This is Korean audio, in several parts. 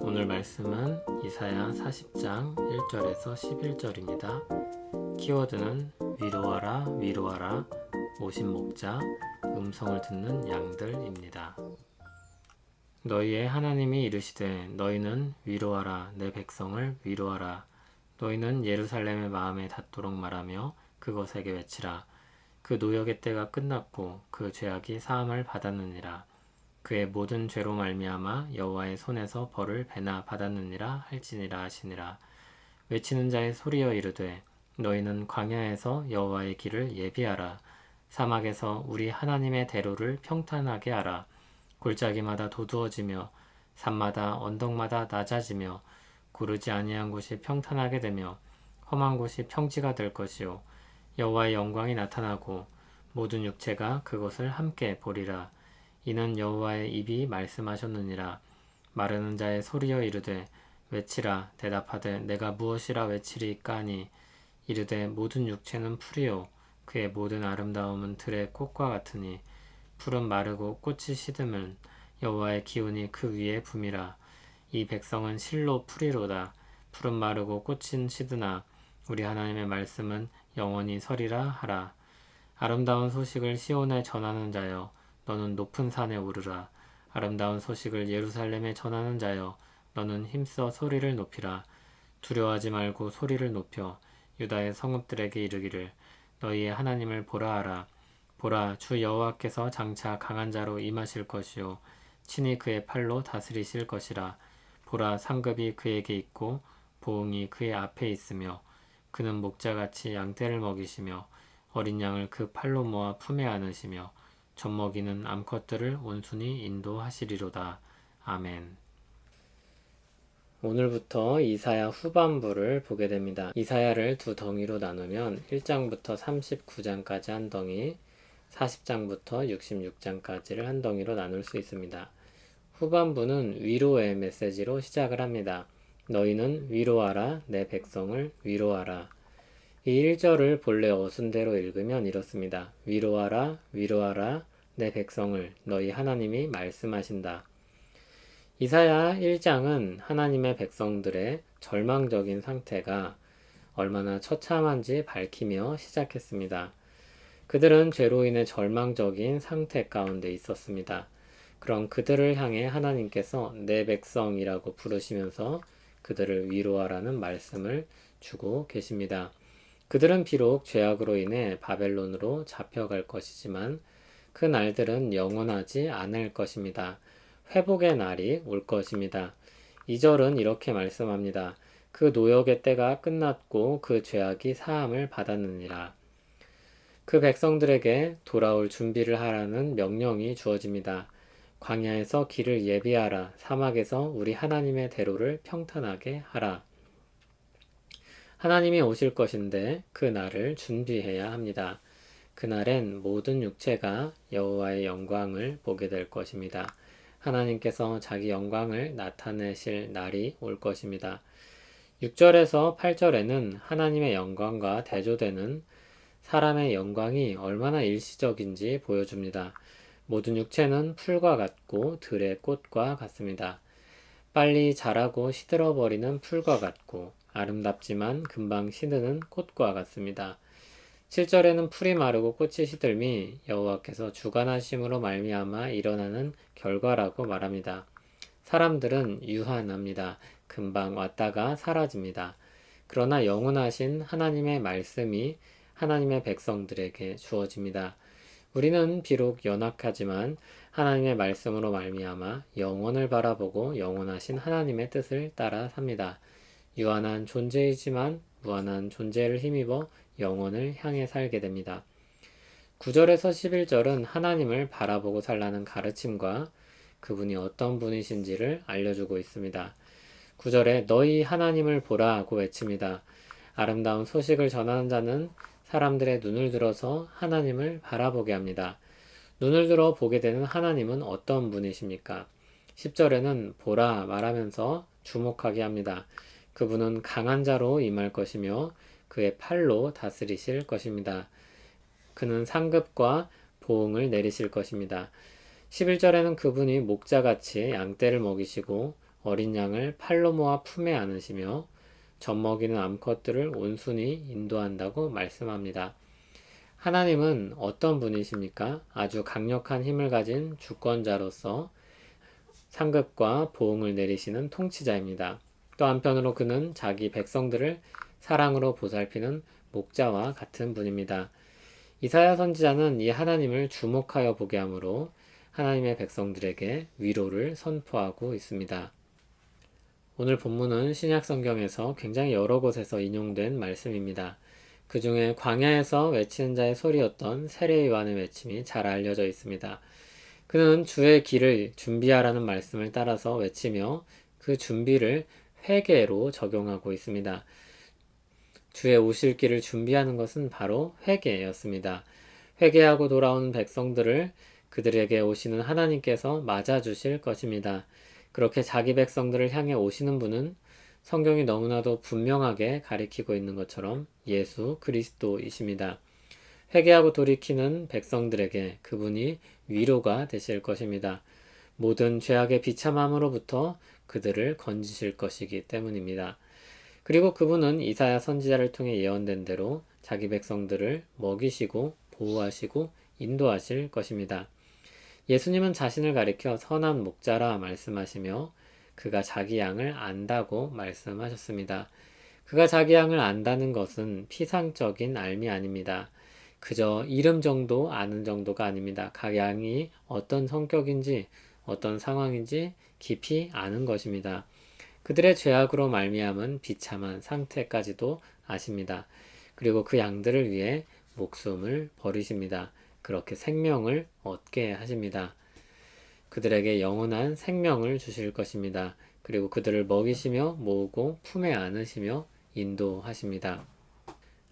오늘 말씀은 이사야 40장 1절에서 11절입니다. 키워드는 위로하라 위로하라 오신 목자 음성을 듣는 양들입니다. 너희의 하나님이 이르시되 너희는 위로하라 내 백성을 위로하라 너희는 예루살렘의 마음에 닿도록 말하며 그것에게 외치라 그 노역의 때가 끝났고 그 죄악이 사함을 받았느니라 그의 모든 죄로 말미암아 여호와의 손에서 벌을 배나 받았느니라 할지니라 하시니라. 외치는 자의 소리여 이르되 너희는 광야에서 여호와의 길을 예비하라. 사막에서 우리 하나님의 대로를 평탄하게 하라. 골짜기마다 도두어지며 산마다 언덕마다 낮아지며 고르지 아니한 곳이 평탄하게 되며 험한 곳이 평지가 될 것이요 여호와의 영광이 나타나고 모든 육체가 그것을 함께 보리라. 이는 여호와의 입이 말씀하셨느니라. 마르는 자의 소리여 이르되 외치라. 대답하되 내가 무엇이라 외치리까 하니 이르되 모든 육체는 풀이요 그의 모든 아름다움은 들의 꽃과 같으니 풀은 마르고 꽃이 시드면 여호와의 기운이 그 위에 붐이라. 이 백성은 실로 풀이로다. 풀은 마르고 꽃은 시드나 우리 하나님의 말씀은 영원히 서리라 하라. 아름다운 소식을 시온에 전하는 자여 너는 높은 산에 오르라. 아름다운 소식을 예루살렘에 전하는 자여 너는 힘써 소리를 높이라. 두려워하지 말고 소리를 높여 유다의 성읍들에게 이르기를 너희의 하나님을 보라 하라. 보라 주 여호와께서 장차 강한 자로 임하실 것이요 친히 그의 팔로 다스리실 것이라. 보라 상급이 그에게 있고 보응이 그의 앞에 있으며 그는 목자같이 양떼를 먹이시며 어린 양을 그 팔로 모아 품에 안으시며 젖먹이는 암컷들을 온순히 인도하시리로다. 아멘. 오늘부터 이사야 후반부를 보게 됩니다. 이사야를 두 덩이로 나누면 1장부터 39장까지 한 덩이, 40장부터 66장까지를 한 덩이로 나눌 수 있습니다. 후반부는 위로의 메시지로 시작을 합니다. 너희는 위로하라 내 백성을 위로하라. 이 1절을 본래 어순대로 읽으면 이렇습니다. 위로하라 위로하라 내 백성을 너희 하나님이 말씀하신다. 이사야 1장은 하나님의 백성들의 절망적인 상태가 얼마나 처참한지 밝히며 시작했습니다. 그들은 죄로 인해 절망적인 상태 가운데 있었습니다. 그럼 그들을 향해 하나님께서 내 백성이라고 부르시면서 그들을 위로하라는 말씀을 주고 계십니다. 그들은 비록 죄악으로 인해 바벨론으로 잡혀갈 것이지만 그 날들은 영원하지 않을 것입니다. 회복의 날이 올 것입니다. 2절은 이렇게 말씀합니다. 그 노역의 때가 끝났고 그 죄악이 사함을 받았느니라. 그 백성들에게 돌아올 준비를 하라는 명령이 주어집니다. 광야에서 길을 예비하라. 사막에서 우리 하나님의 대로를 평탄하게 하라. 하나님이 오실 것인데 그 날을 준비해야 합니다. 그날엔 모든 육체가 여호와의 영광을 보게 될 것입니다. 하나님께서 자기 영광을 나타내실 날이 올 것입니다. 6절에서 8절에는 하나님의 영광과 대조되는 사람의 영광이 얼마나 일시적인지 보여줍니다. 모든 육체는 풀과 같고 들의 꽃과 같습니다. 빨리 자라고 시들어버리는 풀과 같고 아름답지만 금방 시드는 꽃과 같습니다. 7절에는 풀이 마르고 꽃이 시들미 여호와께서 주관하심으로 말미암아 일어나는 결과라고 말합니다. 사람들은 유한합니다. 금방 왔다가 사라집니다. 그러나 영원하신 하나님의 말씀이 하나님의 백성들에게 주어집니다. 우리는 비록 연약하지만 하나님의 말씀으로 말미암아 영원을 바라보고 영원하신 하나님의 뜻을 따라 삽니다. 유한한 존재이지만 무한한 존재를 힘입어 영원을 향해 살게 됩니다. 9절에서 11절은 하나님을 바라보고 살라는 가르침과 그분이 어떤 분이신지를 알려주고 있습니다. 9절에 너희 하나님을 보라고 외칩니다. 아름다운 소식을 전하는 자는 사람들의 눈을 들어서 하나님을 바라보게 합니다. 눈을 들어 보게 되는 하나님은 어떤 분이십니까? 10절에는 보라 말하면서 주목하게 합니다. 그분은 강한 자로 임할 것이며 그의 팔로 다스리실 것입니다. 그는 상급과 보응을 내리실 것입니다. 11절에는 그분이 목자같이 양떼를 먹이시고 어린 양을 팔로 모아 품에 안으시며 젖먹이는 암컷들을 온순히 인도한다고 말씀합니다. 하나님은 어떤 분이십니까? 아주 강력한 힘을 가진 주권자로서 상급과 보응을 내리시는 통치자입니다. 또 한편으로 그는 자기 백성들을 사랑으로 보살피는 목자와 같은 분입니다. 이사야 선지자는 이 하나님을 주목하여 보게 하므로 하나님의 백성들에게 위로를 선포하고 있습니다. 오늘 본문은 신약 성경에서 굉장히 여러 곳에서 인용된 말씀입니다. 그 중에 광야에서 외치는 자의 소리였던 세례 요한의 외침이 잘 알려져 있습니다. 그는 주의 길을 준비하라는 말씀을 따라서 외치며 그 준비를 회개로 적용하고 있습니다. 주의 오실 길을 준비하는 것은 바로 회개였습니다. 회개하고 돌아오는 백성들을 그들에게 오시는 하나님께서 맞아주실 것입니다. 그렇게 자기 백성들을 향해 오시는 분은 성경이 너무나도 분명하게 가리키고 있는 것처럼 예수 그리스도이십니다. 회개하고 돌이키는 백성들에게 그분이 위로가 되실 것입니다. 모든 죄악의 비참함으로부터 그들을 건지실 것이기 때문입니다. 그리고 그분은 이사야 선지자를 통해 예언된 대로 자기 백성들을 먹이시고 보호하시고 인도하실 것입니다. 예수님은 자신을 가리켜 선한 목자라 말씀하시며 그가 자기 양을 안다고 말씀하셨습니다. 그가 자기 양을 안다는 것은 피상적인 알미 아닙니다. 그저 이름 정도 아는 정도가 아닙니다. 각 양이 어떤 성격인지 어떤 상황인지 깊이 아는 것입니다. 그들의 죄악으로 말미암은 비참한 상태까지도 아십니다. 그리고 그 양들을 위해 목숨을 버리십니다. 그렇게 생명을 얻게 하십니다. 그들에게 영원한 생명을 주실 것입니다. 그리고 그들을 먹이시며 모으고 품에 안으시며 인도하십니다.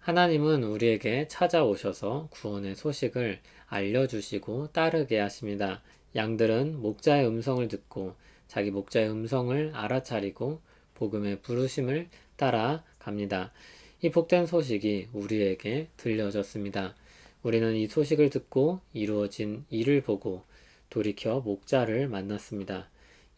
하나님은 우리에게 찾아오셔서 구원의 소식을 알려주시고 따르게 하십니다. 양들은 목자의 음성을 듣고 자기 목자의 음성을 알아차리고 복음의 부르심을 따라갑니다. 이 복된 소식이 우리에게 들려졌습니다. 우리는 이 소식을 듣고 이루어진 일을 보고 돌이켜 목자를 만났습니다.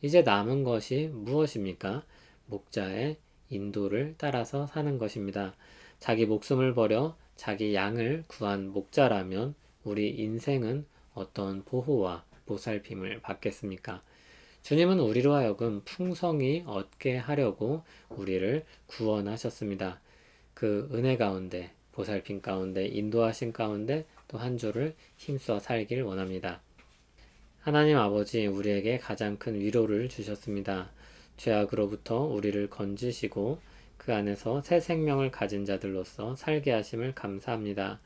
이제 남은 것이 무엇입니까? 목자의 인도를 따라서 사는 것입니다. 자기 목숨을 버려 자기 양을 구한 목자라면 우리 인생은 어떤 보호와 보살핌을 받겠습니까? 주님은 우리로 하여금 풍성히 얻게 하려고 우리를 구원하셨습니다. 그 은혜 가운데, 보살핌 가운데, 인도하신 가운데 또 한 주를 힘써 살길 원합니다. 하나님 아버지, 우리에게 가장 큰 위로를 주셨습니다. 죄악으로부터 우리를 건지시고 그 안에서 새 생명을 가진 자들로서 살게 하심을 감사합니다.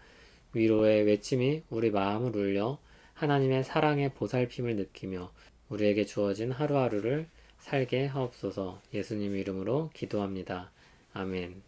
위로의 외침이 우리 마음을 울려 하나님의 사랑의 보살핌을 느끼며 우리에게 주어진 하루하루를 살게 하옵소서. 예수님 이름으로 기도합니다. 아멘.